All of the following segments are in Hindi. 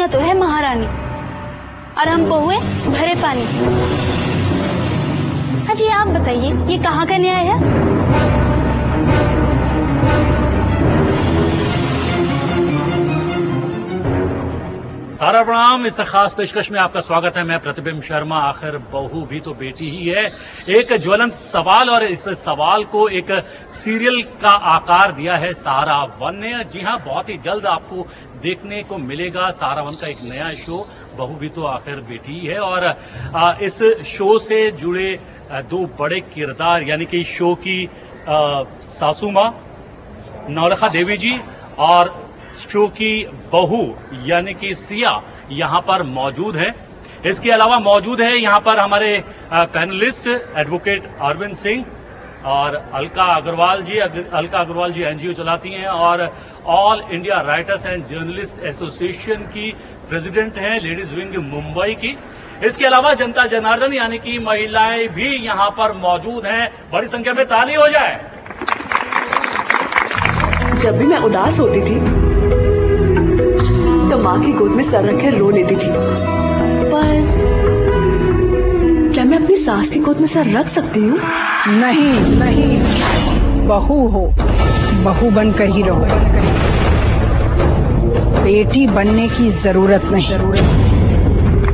लड़कियां तो है महारानी और हम बहुए भरे पानी। हाँ जी, आप बताइए ये कहाँ का न्याय है? सारा प्रणाम। इस खास पेशकश में आपका स्वागत है। मैं प्रतिबिंब शर्मा। आखिर बहू भी तो बेटी ही है। एक ज्वलंत सवाल, और इस सवाल को एक सीरियल का आकार दिया है सहारा वन ने। जी हां, बहुत ही जल्द आपको देखने को मिलेगा सहारा वन का एक नया शो, बहू भी तो आखिर बेटी ही है। और इस शो से जुड़े दो बड़े किरदार, यानी कि शो की सासू मां नौलखा देवी जी और शो की बहू यानी कि सिया यहां पर मौजूद है। इसके अलावा मौजूद है यहां पर हमारे पैनलिस्ट एडवोकेट अरविंद सिंह और अलका अग्रवाल जी एनजीओ चलाती हैं और all India writers and journalist association की प्रेसिडेंट हैं, लेडीज विंग मुंबई की। इसके अलावा जनता जनार्दन यानी कि महिलाएं भी यहां पर मौजूद हैं। बड़ी संख्या में ताली हो जाए। जब भी मैं उदास होती थी तो माँ की गोद में सर रखे रो लेती थी, पर क्या मैं अपनी सास की गोद में सर रख सकती हूँ? नहीं, बहू हो, बहू बनकर ही रहो। बेटी बनने की जरूरत नहीं।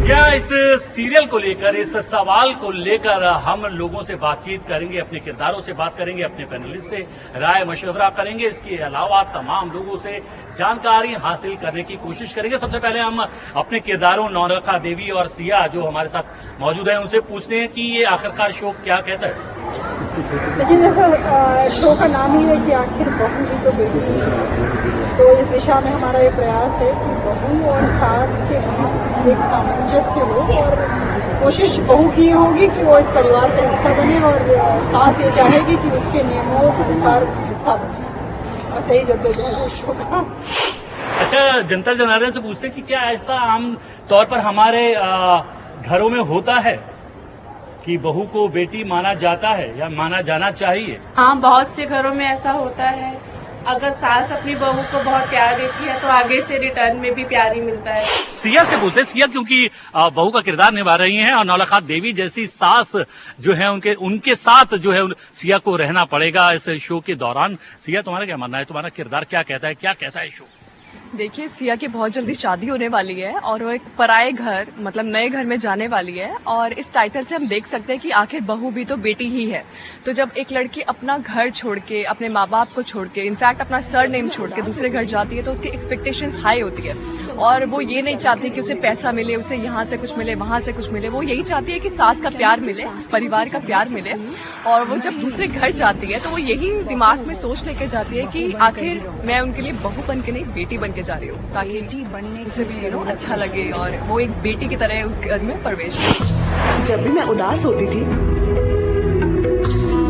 क्या इस सीरियल को लेकर, इस सवाल को लेकर हम लोगों से बातचीत करेंगे, अपने किरदारों से बात करेंगे, अपने पैनलिस्ट से राय मशवरा करेंगे। इसके अलावा तमाम लोगों से जानकारी हासिल करने की कोशिश करेंगे। सबसे पहले हम अपने किरदारों नौलखा देवी और सिया जो हमारे साथ मौजूद हैं उनसे पूछते हैं कि ये आखिरकार शो क्या कहता है। लेकिन जैसा शो का नाम ही है कि आखिर बहू भी तो बेटी है, तो इस दिशा में हमारा ये प्रयास है कि बहू और सास के बीच एक सामंजस्य हो, और कोशिश बहू की होगी कि वो इस परिवार का हिस्सा बने और सास ये चाहेगी कि उसके नियमों के अनुसार हिस्सा बने। और सही जद्दोजहद शो का। अच्छा, जनता जनार्दन से पूछते हैं कि क्या ऐसा आम तौर पर हमारे घरों में होता है कि बहू को बेटी माना जाता है या माना जाना चाहिए? हाँ, बहुत से घरों में ऐसा होता है। अगर सास अपनी बहू को बहुत प्यार देती है तो आगे से रिटर्न में भी प्यार ही मिलता है। सिया से पूछते हैं, सिया क्योंकि बहू का किरदार निभा रही हैं और नौलखा देवी जैसी सास जो है उनके साथ जो है सिया को रहना पड़ेगा इस शो के दौरान। सिया, तुम्हारा क्या मानना है? तुम्हारा किरदार क्या कहता है, क्या कहता है शो? देखिए, सिया की बहुत जल्दी शादी होने वाली है और वो एक पराए घर, मतलब नए घर में जाने वाली है, और इस टाइटल से हम देख सकते हैं कि आखिर बहू भी तो बेटी ही है। तो जब एक लड़की अपना घर छोड़ के, अपने माँ बाप को छोड़ के, इनफैक्ट अपना सर नेम छोड़ के दूसरे घर जाती है तो उसकी एक्सपेक्टेशंस हाई होती है, और वो ये नहीं चाहती कि उसे पैसा मिले, उसे यहाँ से कुछ मिले, वहां से कुछ मिले। वो यही चाहती है कि सास का प्यार मिले, परिवार का प्यार मिले। और वो जब दूसरे घर जाती है तो वो यही दिमाग में सोच लेकर जाती है कि आखिर मैं उनके लिए बहू बन के नहीं, बेटी बन के जा रही हूँ, ताकि बनने से भी अच्छा लगे और वो एक बेटी की तरह उस घर में प्रवेश करे। जब भी मैं उदास होती थी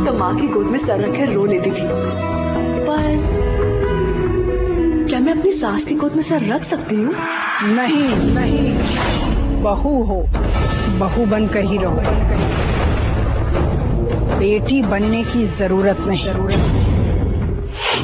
तो माँ की गोद में सर रखे रो लेती थी, पर क्या मैं अपनी सास की गोद में सर रख सकती हूँ? नहीं, बहू हो, बहू बनकर ही रहो। बेटी बनने की जरूरत नहीं।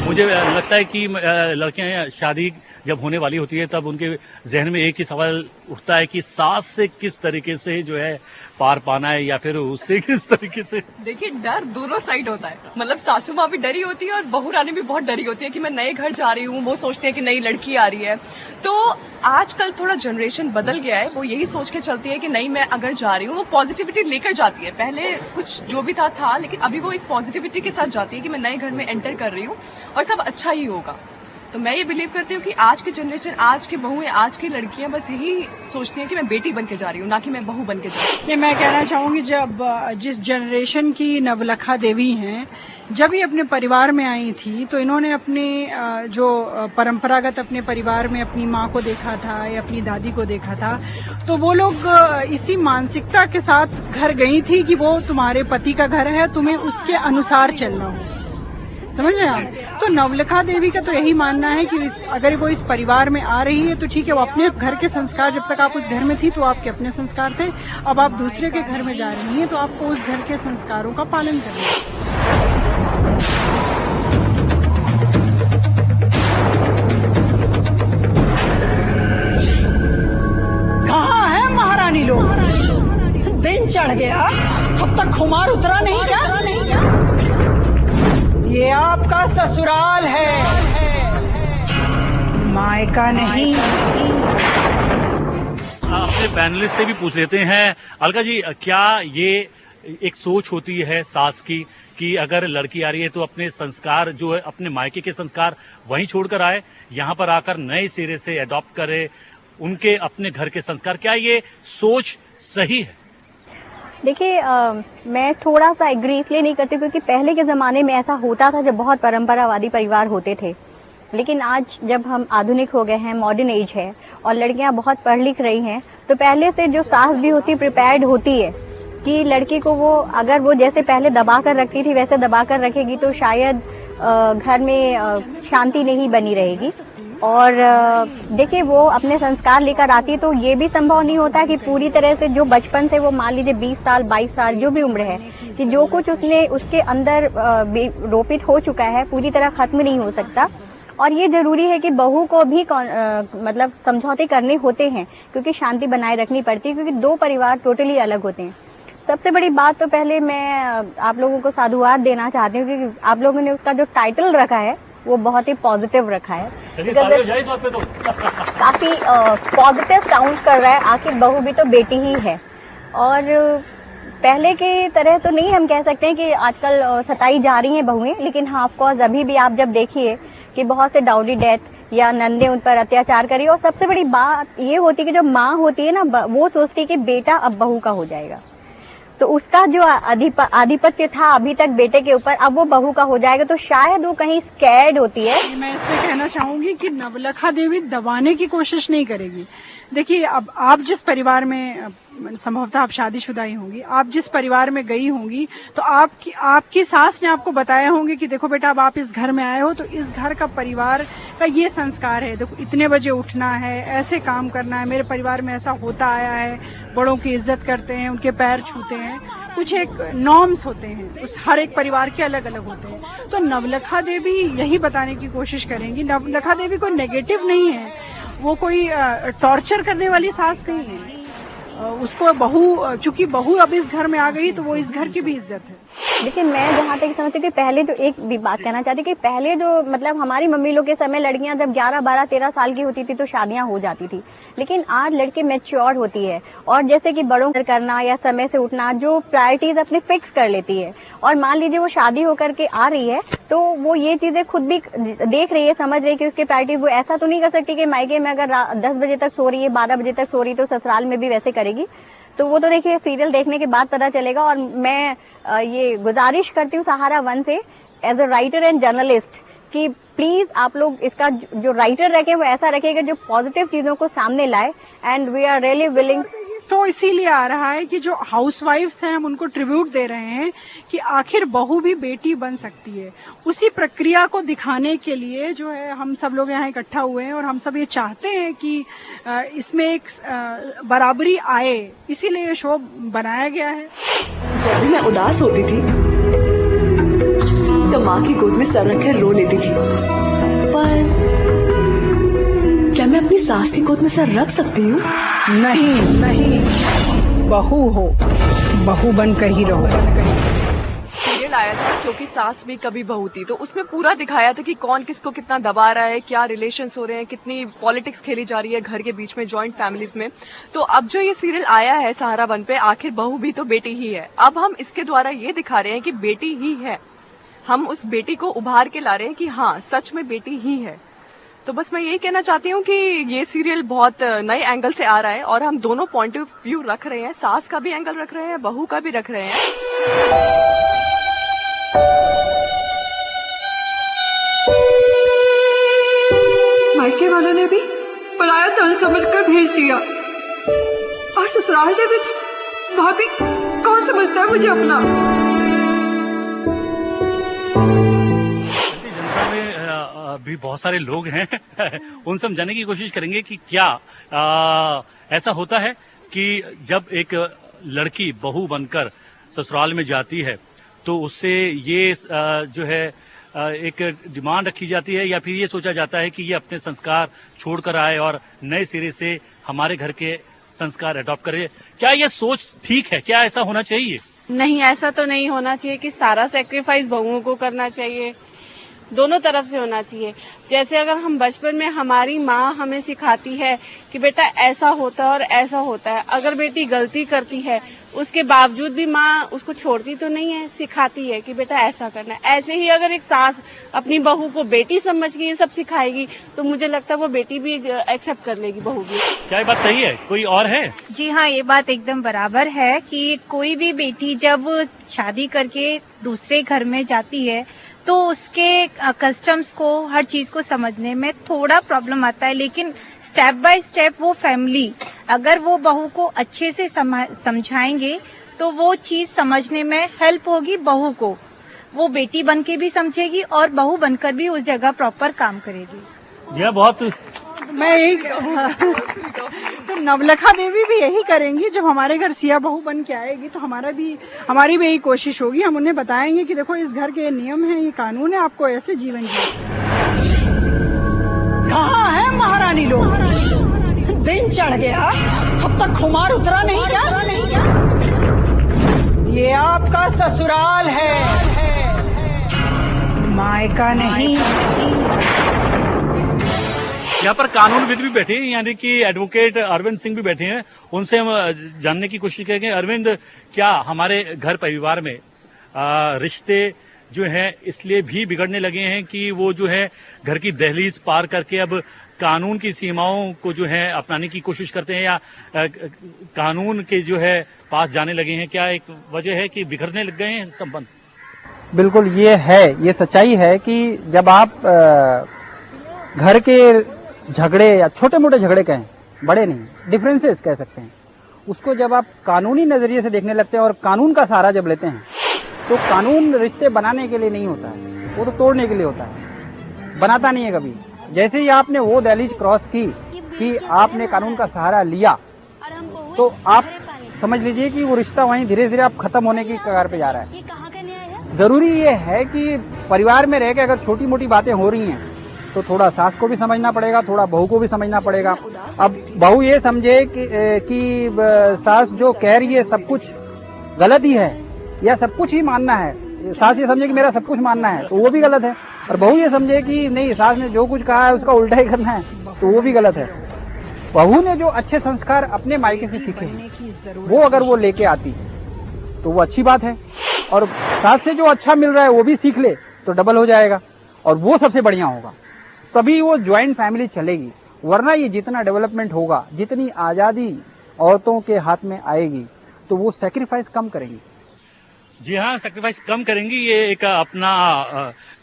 मुझे लगता है कि लड़कियां शादी जब होने वाली होती है तब उनके जहन में एक ही सवाल उठता है कि सास से किस तरीके से जो है पार पाना है या फिर उससे किस तरीके से। देखिए, डर दोनों साइड होता है। मतलब सासू माँ भी डरी होती है और बहू रानी भी बहुत डरी होती है कि मैं नए घर जा रही हूँ। वो सोचते हैं कि नई लड़की आ रही है। तो आजकल थोड़ा जनरेशन बदल गया है, वो यही सोच के चलती है कि नहीं, मैं अगर जा रही हूँ, वो पॉजिटिविटी लेकर जाती है। पहले कुछ जो भी था, लेकिन अभी वो एक पॉजिटिविटी के साथ जाती है कि मैं नए घर में एंटर कर रही हूँ और सब अच्छा ही होगा। तो मैं ये बिलीव करती हूँ कि आज की जनरेशन, आज की बहुएं, आज की लड़कियां बस यही सोचती हैं कि मैं बेटी बन के जा रही हूँ, ना कि मैं बहू बन के जा रही हूँ। ये मैं कहना चाहूंगी, जब जिस जनरेशन की नवलखा देवी हैं, जब ये अपने परिवार में आई थी तो इन्होंने अपने जो परंपरागत अपने परिवार में अपनी माँ को देखा था या अपनी दादी को देखा था, तो वो लोग इसी मानसिकता के साथ घर गई थी कि वो तुम्हारे पति का घर है, तुम्हें उसके अनुसार चलना हो। समझ रहे हैं आप? तो नवलखा देवी का तो यही मानना है कि अगर वो इस परिवार में आ रही है तो ठीक है, वो अपने घर के संस्कार, जब तक आप उस घर में थी तो आपके अपने संस्कार थे, अब आप दूसरे के घर में जा रही हैं तो आपको उस घर के संस्कारों का पालन करना है। चढ़ गया, अब तक खुमार उतरा नहीं क्या? ये आपका ससुराल है, मायका नहीं। अपने पैनलिस्ट से भी पूछ लेते हैं। अलका जी, क्या ये एक सोच होती है सास की कि अगर लड़की आ रही है तो अपने संस्कार जो है, अपने मायके के संस्कार वहीं छोड़कर आए, यहाँ पर आकर नए सिरे से अडॉप्ट करे उनके अपने घर के संस्कार? क्या ये सोच सही है? देखिए, मैं थोड़ा सा एग्री इसलिए नहीं करती क्योंकि पहले के ज़माने में ऐसा होता था जब बहुत परंपरावादी परिवार होते थे। लेकिन आज जब हम आधुनिक हो गए हैं, मॉडर्न एज है और लड़कियां बहुत पढ़ लिख रही हैं, तो पहले से जो सास भी होती प्रिपेयर्ड होती है कि लड़की को वो अगर वो जैसे पहले दबा कर रखती थी वैसे दबा कर रखेगी तो शायद घर में शांति नहीं बनी रहेगी। और देखिए, वो अपने संस्कार लेकर आती है तो ये भी संभव नहीं होता कि पूरी तरह से जो बचपन से वो मान लीजिए 20 साल 22 साल जो भी उम्र है कि जो कुछ उसने उसके अंदर रोपित हो चुका है पूरी तरह खत्म नहीं हो सकता। और ये जरूरी है कि बहू को भी मतलब समझौते करने होते हैं क्योंकि शांति बनाए रखनी पड़ती है, क्योंकि दो परिवार टोटली अलग होते हैं। सबसे बड़ी बात तो पहले मैं आप लोगों को साधुवाद देना चाहती हूँ क्योंकि आप लोगों ने उसका जो टाइटल रखा है वो बहुत ही पॉजिटिव रखा है, काफी पॉजिटिव साउंड कर रहा है। आखिर बहू भी तो बेटी ही है और पहले के तरह तो नहीं हम कह सकते हैं कि आजकल सताई जा रही हैं बहुएं, लेकिन हाँ ऑफकोर्स अभी भी आप जब देखिए कि बहुत से डाउरी डेथ या नंदे उन पर अत्याचार करी। और सबसे बड़ी बात ये होती है कि जो माँ होती है ना, वो सोचती है कि बेटा अब बहू का हो जाएगा, तो उसका जो आधिपत्य था अभी तक बेटे के ऊपर अब वो बहू का हो जाएगा, तो शायद वो कहीं स्कैर्ड होती है। मैं इसमें कहना चाहूंगी कि नवलखा देवी दबाने की कोशिश नहीं करेगी। देखिए, अब आप जिस परिवार में संभवतः आप शादीशुदा ही होंगी, आप जिस परिवार में गई होंगी तो आपकी सास ने आपको बताया होंगे कि देखो बेटा अब आप इस घर में आए हो तो इस घर का परिवार का ये संस्कार है, देखो इतने बजे उठना है, ऐसे काम करना है, मेरे परिवार में ऐसा होता आया है, बड़ों की इज्जत करते हैं, उनके पैर छूते हैं, कुछ एक नॉर्म्स होते हैं, उस हर एक परिवार के अलग अलग होते हैं। तो नवलखा देवी यही बताने की कोशिश करेंगी। नवलखा देवी कोई नेगेटिव नहीं है, वो कोई टॉर्चर करने वाली सास नहीं है। उसको बहू, चूंकि बहू अब इस घर में आ गई तो वो इस घर की भी इज्जत है। लेकिन मैं जहाँ तक समझती हूँ कि पहले जो एक भी बात कहना चाहती कि पहले जो मतलब हमारी मम्मी लोग के समय लड़कियां जब 11, 12, 13 साल की होती थी तो शादियां हो जाती थी, लेकिन आज लड़के मैच्योर होती है और जैसे कि बड़ों करना या समय से उठना, जो प्रायोरिटीज अपने फिक्स कर लेती है। और मान लीजिए वो शादी होकर के आ रही है तो वो ये चीजें खुद भी देख रही है, समझ रही है कि उसके प्रायोरिटीज, वो ऐसा तो नहीं कर सकती कि मायके में अगर 10 बजे तक सो रही है, 12 बजे तक सो रही तो ससुराल में भी वैसे करेगी। तो वो तो देखिए सीरियल देखने के बाद पता चलेगा। और मैं ये गुजारिश करती हूँ सहारा वन से as a writer and journalist कि प्लीज आप लोग इसका जो राइटर रखें वो ऐसा रखेगा जो पॉजिटिव चीजों को सामने लाए, and we are really willing. तो इसीलिए आ रहा है कि जो हाउसवाइफ्स हैं हम उनको ट्रिब्यूट दे रहे हैं कि आखिर बहू भी बेटी बन सकती है। उसी प्रक्रिया को दिखाने के लिए जो है हम सब लोग यहाँ इकट्ठा हुए हैं और हम सब ये चाहते हैं कि इसमें एक बराबरी आए, इसीलिए ये शो बनाया गया है। जब भी मैं उदास होती थी तो माँ की गोद में सर रखकर रो लेती थी, पर क्या मैं अपनी सास की गोद में सर रख सकती हूँ? नहीं नहीं, बहू हो, बहू बनकर ही रहो। सीरियल आया था क्योंकि सास भी कभी बहू थी, तो उसमें पूरा दिखाया था कि कौन किसको कितना दबा रहा है, क्या रिलेशंस हो रहे हैं, कितनी पॉलिटिक्स खेली जा रही है घर के बीच में, जॉइंट फैमिलीज में। तो अब जो ये सीरियल आया है सहारा वन पे, आखिर बहू भी तो बेटी ही है, अब हम इसके द्वारा ये दिखा रहे हैं कि बेटी ही है। हम उस बेटी को उभार के ला रहे हैं कि हाँ सच में बेटी ही है। तो बस मैं यही कहना चाहती हूँ कि ये सीरियल बहुत नए एंगल से आ रहा है और हम दोनों पॉइंट ऑफ व्यू रख रहे हैं, सास का भी एंगल रख रहे हैं, बहू का भी रख रहे हैं। मायके वालों ने भी पराया चल समझकर भेज दिया और ससुराल के बीच भाभी कौन समझता है मुझे अपना। भी बहुत सारे लोग हैं उनसे हम जानने की कोशिश करेंगे कि क्या ऐसा होता है कि जब एक लड़की बहू बनकर ससुराल में जाती है तो उससे ये जो है एक डिमांड रखी जाती है या फिर ये सोचा जाता है कि ये अपने संस्कार छोड़कर आए और नए सिरे से हमारे घर के संस्कार अडॉप्ट करे। क्या ये सोच ठीक है? क्या ऐसा होना चाहिए? नहीं, ऐसा तो नहीं होना चाहिए कि सारा सेक्रीफाइस बहुओं को करना चाहिए। दोनों तरफ से होना चाहिए। जैसे अगर हम बचपन में हमारी माँ हमें सिखाती है कि बेटा ऐसा होता है और ऐसा होता है, अगर बेटी गलती करती है उसके बावजूद भी माँ उसको छोड़ती तो नहीं है, सिखाती है कि बेटा ऐसा करना है। ऐसे ही अगर एक सास अपनी बहू को बेटी समझ के ये सब सिखाएगी तो मुझे लगता है वो बेटी भी एक्सेप्ट कर लेगी, बहू भी। क्या ये बात सही है? कोई और है? जी हाँ, ये बात एकदम बराबर है कि कोई भी बेटी जब शादी करके दूसरे घर में जाती है तो उसके कस्टम्स को, हर चीज को समझने में थोड़ा प्रॉब्लम आता है, लेकिन स्टेप बाय स्टेप वो फैमिली अगर वो बहू को अच्छे से समझाएंगे तो वो चीज समझने में हेल्प होगी बहू को। वो बेटी बन के भी समझेगी और बहू बनकर भी उस जगह प्रॉपर काम करेगी। यह बहुत मैं यही तो नवलखा देवी भी यही करेंगी। जब हमारे घर सिया बहू बन के आएगी तो हमारी भी यही कोशिश होगी। हम उन्हें बताएंगे कि देखो इस घर के नियम है, ये कानून है, आपको ऐसे जीवन जिए। कहाँ है महारानी लोग? दिन चढ़ गया, अब तक खुमार उतरा नहीं क्या? ये आपका ससुराल है, मायका नहीं। यहाँ पर कानूनविद भी बैठे हैं, यानी कि एडवोकेट अरविंद सिंह भी बैठे हैं। उनसे हम जानने की कोशिश करेंगे। अरविंद, क्या हमारे घर परिवार में रिश्ते जो हैं इसलिए भी बिगड़ने लगे हैं कि वो जो है घर की दहलीज पार करके अब कानून की सीमाओं को जो है अपनाने की कोशिश करते हैं, या कानून के जो है पास जाने लगे हैं? क्या एक वजह है कि बिखरने लग गए हैं संबंध? बिल्कुल ये है, ये सच्चाई है कि जब आप घर के झगड़े या छोटे मोटे झगड़े कहें, बड़े नहीं, डिफरेंसेस कह सकते हैं, उसको जब आप कानूनी नजरिए से देखने लगते हैं और कानून का सहारा जब लेते हैं तो कानून रिश्ते बनाने के लिए नहीं होता है, वो तो तोड़ने के लिए होता है, बनाता नहीं है कभी। जैसे ही आपने वो दहलीज क्रॉस की कि आपने कानून का सहारा लिया तो आप समझ लीजिए कि वो रिश्ता वहीं धीरे धीरे आप खत्म होने की कगार पे जा रहा है। जरूरी ये है कि परिवार में रह के अगर छोटी मोटी बातें हो रही हैं तो थोड़ा सास को भी समझना पड़ेगा, थोड़ा बहू को भी समझना पड़ेगा। अब बहू ये समझे कि सास जो कह रही है सब कुछ गलत ही है या सब कुछ ही मानना है, सास ये समझे कि मेरा सब कुछ मानना है तो वो भी गलत है, और बहू ये समझे कि नहीं, सास ने जो कुछ कहा है उसका उल्टा ही करना है तो वो भी गलत है। बहू ने जो अच्छे संस्कार अपने मायके से सीखे वो अगर वो लेके आती है तो वो अच्छी बात है, और सास से जो अच्छा मिल रहा है वो भी सीख ले तो डबल हो जाएगा और वो सबसे बढ़िया होगा, तभी वो ज्वाइंट फैमिली चलेगी। वरना ये जितना डेवलपमेंट होगा, जितनी आजादी औरतों के हाथ में आएगी तो वो सेक्रीफाइस कम करेंगी। जी हाँ, सेक्रीफाइस कम करेंगी, ये एक अपना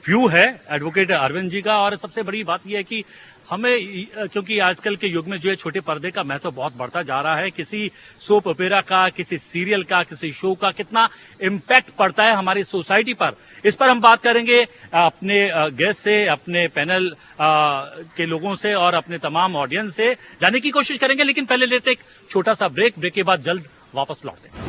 व्यू है एडवोकेट अरविंद जी का। और सबसे बड़ी बात यह है कि हमें, क्योंकि आजकल के युग में जो है छोटे पर्दे का महत्व बहुत बढ़ता जा रहा है, किसी सोप ओपेरा का, किसी सीरियल का, किसी शो का कितना इम्पैक्ट पड़ता है हमारी सोसाइटी पर, इस पर हम बात करेंगे अपने गेस्ट से, अपने पैनल के लोगों से और अपने तमाम ऑडियंस से जानने की कोशिश करेंगे। लेकिन पहले लेते एक छोटा सा ब्रेक के बाद जल्द वापस लौटते हैं।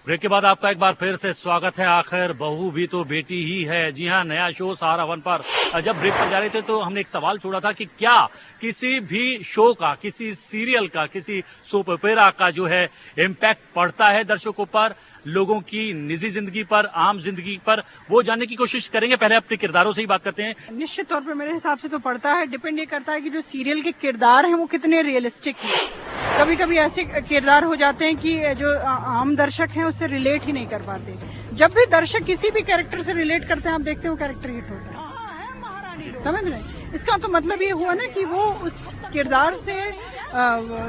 ब्रेक के बाद आपका एक बार फिर से स्वागत है। आखिर बहू भी तो बेटी ही है। जी हाँ, नया शो सहारा वन पर जब ब्रेक पर जा रहे थे तो हमने एक सवाल छोड़ा था कि क्या किसी भी शो का, किसी सीरियल का, किसी सोप ओपेरा का जो है इम्पैक्ट पड़ता है दर्शकों पर, लोगों की निजी जिंदगी पर, आम जिंदगी पर, वो जानने की कोशिश करेंगे। पहले अपने किरदारों से ही बात करते हैं। निश्चित तौर पे मेरे हिसाब से तो पड़ता है, डिपेंड ये करता है कि जो सीरियल के किरदार हैं वो कितने रियलिस्टिक हैं। कभी कभी ऐसे किरदार हो जाते हैं कि जो आम दर्शक हैं उससे रिलेट ही नहीं कर पाते। जब भी दर्शक किसी भी कैरेक्टर से रिलेट करते हैं, आप देखते हैं वो कैरेक्टर हिट होता है। समझ रहे हैं? इसका तो मतलब ये हुआ ना कि वो उस किरदार से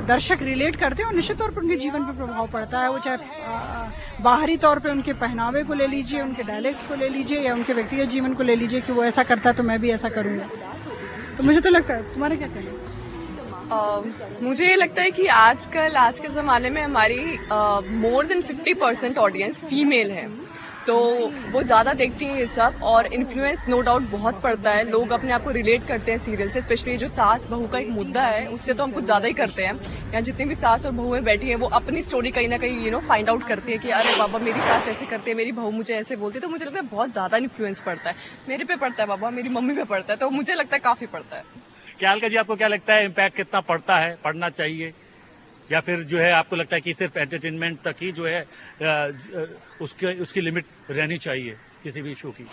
दर्शक रिलेट करते हैं और निश्चित तौर पर उनके जीवन पर प्रभाव पड़ता है। वो चाहे बाहरी तौर पे उनके पहनावे को ले लीजिए, उनके डायलेक्ट को ले लीजिए, या उनके व्यक्तिगत जीवन को ले लीजिए कि वो ऐसा करता है तो मैं भी ऐसा करूंगा। तो मुझे तो लगता है, तुम्हारे क्या कहना? मुझे ये लगता है कि आज के ज़माने में हमारी मोर देन 50% ऑडियंस फीमेल है, तो वो ज्यादा देखती हैं ये सब, और इन्फ्लुएंस नो डाउट बहुत पड़ता है। लोग अपने आप को रिलेट करते हैं सीरियल से, स्पेशली जो सास बहू का एक मुद्दा है उससे तो हम कुछ ज्यादा ही करते हैं। यहाँ जितनी भी सास और बहुएं बैठी हैं वो अपनी स्टोरी कहीं ना कहीं फाइंड आउट करती है कि अरे बाबा मेरी सास ऐसे करती है, मेरी बहू मुझे ऐसे बोलती है। तो मुझे लगता है बहुत ज्यादा इन्फ्लुएंस पड़ता है, मेरे पे पड़ता है बाबा, मेरी मम्मी पे पड़ता है, तो मुझे लगता है काफी पड़ता है। क्या जी, आपको क्या लगता है इम्पैक्ट कितना पड़ता है, पड़ना चाहिए, या फिर जो है आपको लगता है कि सिर्फ एंटरटेनमेंट तक ही जो है उसकी लिमिट रहनी चाहिए किसी भी शो की?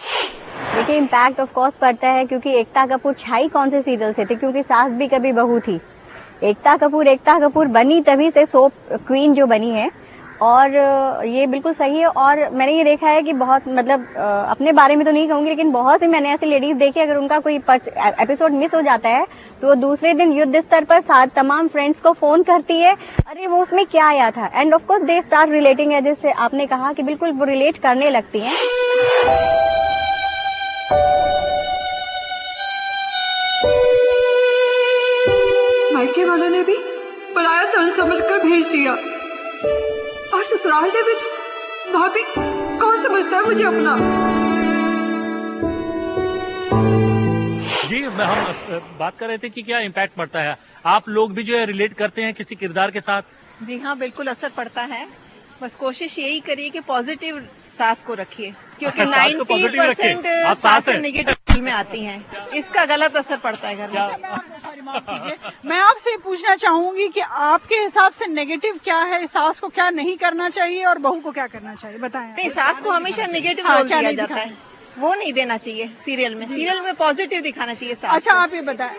देखिए, इम्पैक्ट ऑफ कोर्स पड़ता है, क्योंकि एकता कपूर छाई कौन से सीरियल से थी, क्योंकि सास भी कभी बहू थी। एकता कपूर बनी तभी से सोप क्वीन जो बनी है, और ये बिल्कुल सही है। और मैंने ये देखा है कि बहुत मतलब अपने बारे में तो नहीं कहूंगी, लेकिन बहुत सी मैंने ऐसी लेडीज देखी, अगर उनका कोई एपिसोड मिस हो जाता है तो वो दूसरे दिन युद्ध स्तर पर साथ तमाम फ्रेंड्स को फोन करती है, अरे वो उसमें क्या आया था, end of course they start relating है, जैसे आपने कहा कि बिल्कुल वो रिलेट करने लगती हैं। मायके वालों ने भी पराया चंद समझकर भेज दिया, और ससुराल के बीच भाभी कौन समझता है मुझे अपना। जी, हम बात कर रहे थे कि क्या इम्पैक्ट पड़ता है, आप लोग भी जो है रिलेट करते हैं किसी किरदार के साथ? जी हाँ, बिल्कुल असर पड़ता है। बस कोशिश यही करिए कि पॉजिटिव सास को रखिए, क्योंकि 90% सास नेगेटिव में आती हैं, इसका गलत असर पड़ता है घर में। मैं आपसे पूछना चाहूंगी कि आपके हिसाब से नेगेटिव क्या है, सास को क्या नहीं करना चाहिए और बहू को क्या करना चाहिए, बताएं। नहीं, सास को हमेशा नेगेटिव रोल दिया जाता है, वो नहीं देना चाहिए सीरियल में। सीरियल में पॉजिटिव दिखाना चाहिए सास। अच्छा, आप ये बताएं।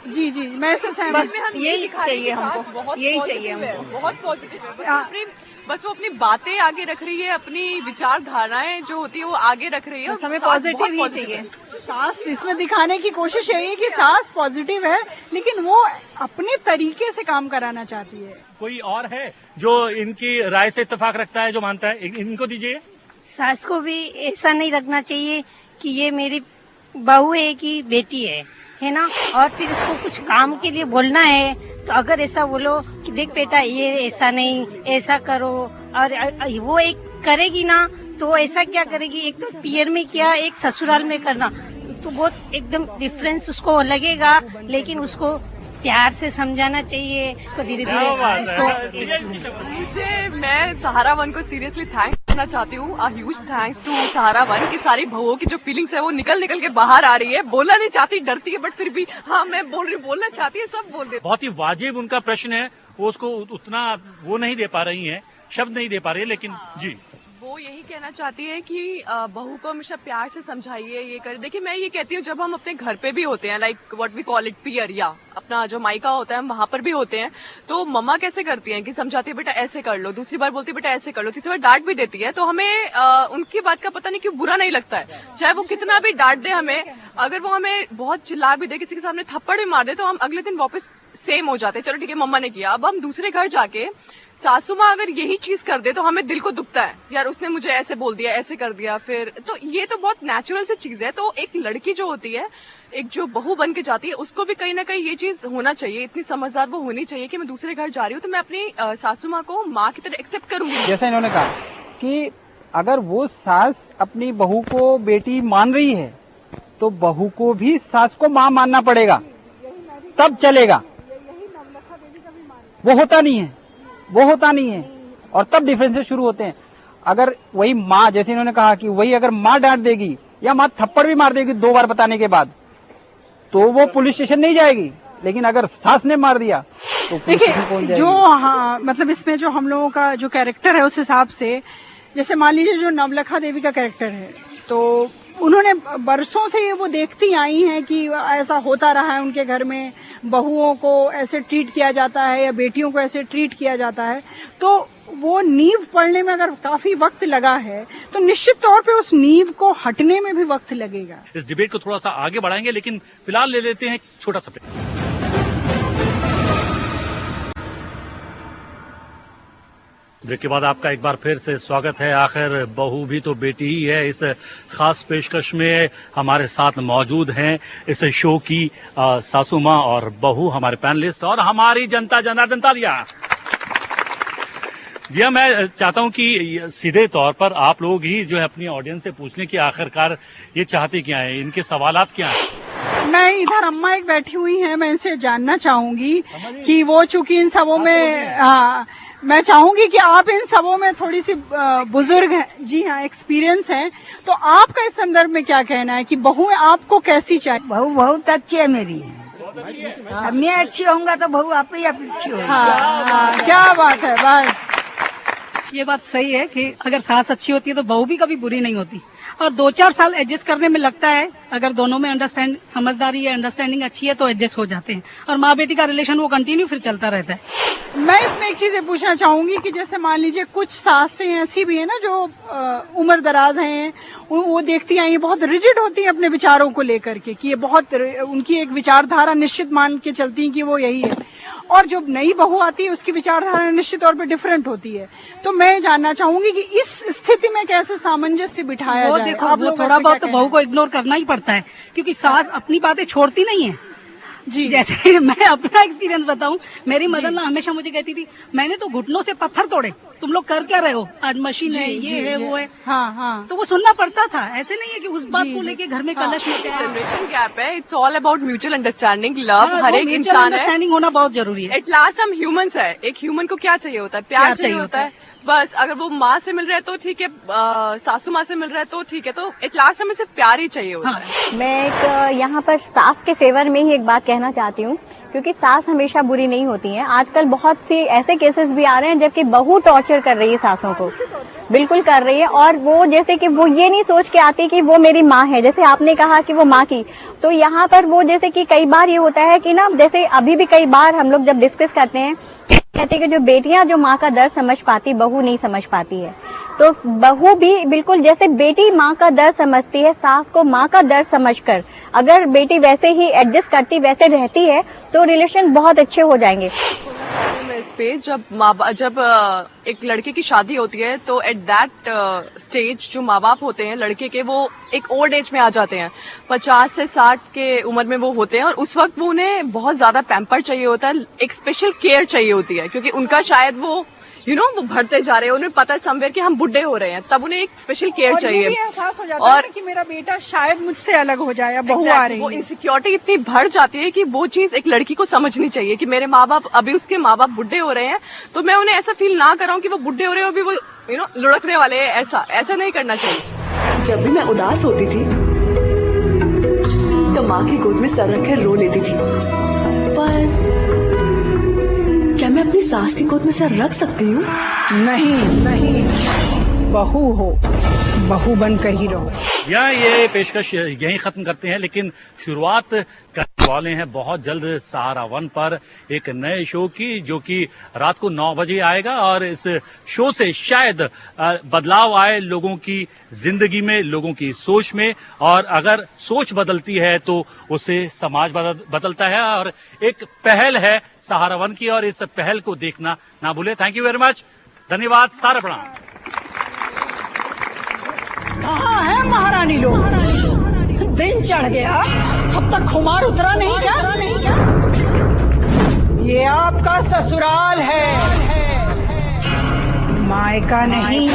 जी जी, मैं इससे सहमत। यही चाहिए हमको, यही चाहिए हमको, बहुत पॉजिटिव है। बस वो अपनी बातें आगे रख रही है, अपनी विचारधाराएं जो होती है वो आगे रख रही है, हमें पॉजिटिव ही चाहिए। सास इसमें दिखाने की कोशिश यही है कि सास पॉजिटिव है, लेकिन वो अपने तरीके से काम कराना चाहती है। कोई और है जो इनकी राय से इत्तेफाक रखता है, जो मानता है? इनको दीजिए। सास को भी ऐसा नहीं रखना चाहिए कि ये मेरी बहू है कि बेटी है ना, और फिर इसको कुछ काम के लिए बोलना है तो अगर ऐसा बोलो कि देख बेटा ये ऐसा नहीं, ऐसा करो, और वो एक करेगी ना तो ऐसा क्या करेगी, एक तो पियर में किया, एक ससुराल में करना, तो बहुत एकदम डिफरेंस उसको लगेगा। लेकिन उसको प्यार से समझाना चाहिए, उसको धीरे धीरे मुझे मैं सहारा वन को सीरियसली थैंक्स करना चाहती हूँ। Huge thanks to Sahara one की सारी बहुओं की जो फीलिंग्स है वो निकल के बाहर आ रही है। बोलना नहीं चाहती, डरती है, बट फिर भी हाँ मैं बोल रही, बोलना चाहती है, सब बोल देती। बहुत ही वाजिब उनका प्रश्न है, वो उसको उतना वो नहीं दे पा रही है, शब्द नहीं दे पा रही है, लेकिन जी वो यही कहना चाहती है कि बहू को हमेशा प्यार से समझाइए, ये करे। देखिए मैं ये कहती हूँ, जब हम अपने घर पे भी होते हैं, like what we call it peer, या अपना जो मायका होता है हम वहां पर भी होते हैं, तो मम्मा कैसे करती हैं कि समझाती है बेटा ऐसे कर लो, दूसरी बार बोलती है बेटा ऐसे कर लो, तीसरी बार डांट भी देती है, तो हमें उनकी बात का पता नहीं क्यों बुरा नहीं लगता है। चाहे वो कितना भी डांट दे हमें, अगर वो हमें बहुत चिल्ला भी दे, किसी के सामने थप्पड़ भी मार दे, तो हम अगले दिन वापस सेम हो जाते हैं, चलो ठीक है मम्मा ने किया। अब हम दूसरे घर जाके सासू माँ अगर यही चीज कर दे तो हमें दिल को दुखता है, यार उसने मुझे ऐसे बोल दिया, ऐसे कर दिया, फिर तो ये तो बहुत नेचुरल सी चीज है। तो एक लड़की जो होती है, एक जो बहू बन के जाती है, उसको भी कहीं ना कहीं ये चीज होना चाहिए, इतनी समझदार वो होनी चाहिए कि मैं दूसरे घर जा रही हूँ तो मैं अपनी सासू माँ को माँ की तरह एक्सेप्ट करूंगी। जैसा इन्होंने कहा कि अगर वो सास अपनी बहू को बेटी मान रही है तो बहू को भी सास को माँ मानना पड़ेगा, तब चलेगा। वो होता नहीं है, और तब डिफरेंसेस शुरू होते हैं। अगर वही माँ, जैसे इन्होंने कहा कि वही अगर माँ डांट देगी या माँ थप्पड़ भी मार देगी 2 बार बताने के बाद, तो वो पुलिस स्टेशन नहीं जाएगी। लेकिन अगर सास ने मार दिया तो पुलिस स्टेशन पहुंच जाएगी। जो हाँ, मतलब इसमें जो हम लोगों का जो कैरेक्टर है उस हिसाब से, जैसे मान लीजिए जो नवलखा देवी का कैरेक्टर है, तो उन्होंने बरसों से ये वो देखती आई हैं कि ऐसा होता रहा है उनके घर में, बहुओं को ऐसे ट्रीट किया जाता है या बेटियों को ऐसे ट्रीट किया जाता है। तो वो नींव पड़ने में अगर काफी वक्त लगा है तो निश्चित तौर पे उस नींव को हटने में भी वक्त लगेगा। इस डिबेट को थोड़ा सा आगे बढ़ाएंगे, लेकिन फिलहाल ले लेते हैं एक छोटा सा ब्रेक। ब्रेक के बाद आपका एक बार फिर से स्वागत है। आखिर बहू भी तो बेटी ही है। इस खास पेशकश में हमारे साथ मौजूद हैं इस शो की सासू माँ और बहू, हमारे पैनलिस्ट और हमारी जनता जनार्दन। तालियां। जी हाँ, मैं चाहता हूँ कि सीधे तौर पर आप लोग ही जो है अपनी ऑडियंस से पूछने की आखिरकार ये चाहते क्या है, इनके सवालात क्या हैं। मैं इधर अम्मा एक बैठी हुई हैं, मैं इनसे जानना चाहूंगी कि वो चूंकि इन सबों में मैं चाहूंगी कि आप इन सबों में थोड़ी सी बुजुर्ग हैं, जी हाँ, एक्सपीरियंस है, तो आपका इस संदर्भ में क्या कहना है कि बहू आपको कैसी चाहिए? बहू बहुत अच्छी है मेरी। अब मैं अच्छी होऊंगा तो बहू आप ही अच्छी होगी। हाँ, क्या बात है, बस ये बात सही है कि अगर सास अच्छी होती है तो बहू भी कभी बुरी नहीं होती, और 2-4 साल एडजस्ट करने में लगता है। अगर दोनों में समझदारी है, अंडरस्टैंडिंग अच्छी है तो एडजस्ट हो जाते हैं, और माँ बेटी का रिलेशन वो कंटिन्यू फिर चलता रहता है। मैं इसमें एक चीज पूछना चाहूंगी कि जैसे मान लीजिए कुछ सासें ऐसी भी है ना जो उम्र दराज हैं, वो देखती आई बहुत रिजिड होती हैं अपने विचारों को लेकर के, कि ये बहुत उनकी एक विचारधारा निश्चित मान के चलती है कि वो यही है, और जो नई बहू आती है उसकी विचारधारा निश्चित तौर पर डिफरेंट होती है। तो मैं जानना चाहूंगी कि इस स्थिति में कैसे सामंजस्य बिठाया जाए? देखो, वो थोड़ा बहुत तो बहू को इग्नोर करना ही पड़ता है, क्योंकि सास अपनी बातें छोड़ती नहीं है। जी, जैसे मैं अपना एक्सपीरियंस बताऊं, मेरी मदर ना हमेशा मुझे कहती थी, मैंने तो घुटनों से पत्थर तोड़े, तुम लोग कर क्या रहे हो, आज मशीन है, ये है, वो है। हाँ, हाँ। तो वो सुनना पड़ता था, ऐसे नहीं है कि उस बात को लेके घर में कलश में। जनरेशन गैप है, it's all about mutual understanding, love. हर एक इंसान है, अंडरस्टैंडिंग होना बहुत जरूरी है। एट लास्ट हम ह्यूमंस है, एक ह्यूमन को क्या चाहिए होता है? प्यार चाहिए होता है बस। अगर वो माँ से मिल रहा है तो ठीक है, सासू माँ से मिल रहा है तो ठीक है, तो एट लास्ट हमें सिर्फ प्यार ही चाहिए होता है। मैं एक यहाँ पर सास के फेवर में ही एक बात कहना चाहती हूँ, क्योंकि सास हमेशा बुरी नहीं होती है। आजकल बहुत सी ऐसे केसेस भी आ रहे हैं जबकि बहू टॉर्चर कर रही है सासों को, बिल्कुल कर रही है, और वो जैसे कि वो ये नहीं सोच के आती कि वो मेरी माँ है, जैसे आपने कहा कि वो माँ की, तो यहाँ पर वो जैसे कि कई बार ये होता है कि ना, जैसे अभी भी कई बार हम लोग जब डिस्कस करते हैं, कहते हैं कि जो बेटियां जो माँ का दर्द समझ पाती, बहू नहीं समझ पाती है। तो बहू भी बिल्कुल जैसे बेटी माँ का दर्द समझती है, सास को माँ का दर्द समझकर अगर बेटी वैसे ही एडजस्ट करती, वैसे रहती है, तो रिलेशन बहुत अच्छे हो जाएंगे। इस पे जब एक लड़के की शादी होती है तो एट दैट स्टेज जो माँ बाप होते हैं लड़के के, वो एक ओल्ड एज में आ जाते हैं, 50 से 60 के उम्र में वो होते हैं, और उस वक्त वो उन्हें बहुत ज्यादा पैम्पर चाहिए होता है, एक स्पेशल केयर चाहिए होती है, क्योंकि उनका शायद वो वो भरते जा रहे हैं, उन्हें पता है समवेयर कि हम बुढ़े हो रहे हैं, तब उन्हें एक स्पेशल केयर चाहिए। और एहसास हो जाता है कि मेरा बेटा शायद मुझसे अलग हो जाए, बहू आ रही है। वो इनसिक्योरिटी इतनी बढ़ जाती है कि वो चीज एक लड़की को समझनी चाहिए कि मेरे माँ बाप, अभी उसके माँ बाप बुढ़े हो रहे हैं, तो मैं उन्हें ऐसा फील ना कराऊं कि वो बुढ़े हो रहे हैं, अभी वो लुढ़कने वाले हैं। ऐसा नहीं करना चाहिए। जब भी मैं उदास होती थी तो माँ की गोद में सर रखकर रो लेती थी, पर क्या मैं अपनी सास की गोद में सर रख सकती हूँ? नहीं, बहू हो, बहू बनकर ही रहो। यहाँ ये पेशकश यहीं खत्म करते हैं, लेकिन शुरुआत करने वाले हैं बहुत जल्द सहारा वन पर एक नए शो की, जो कि रात को 9 बजे आएगा, और इस शो से शायद बदलाव आए लोगों की जिंदगी में, लोगों की सोच में, और अगर सोच बदलती है तो उससे समाज बदलता है, और एक पहल है सहारा वन की, और इस पहल को देखना ना भूले। थैंक यू वेरी मच, धन्यवाद, सारा प्रणाम। कहाँ है महारानी लोग? दिन चढ़ गया, अब तक खुमार उतरा नहीं क्या? ये आपका ससुराल है, मायका नहीं।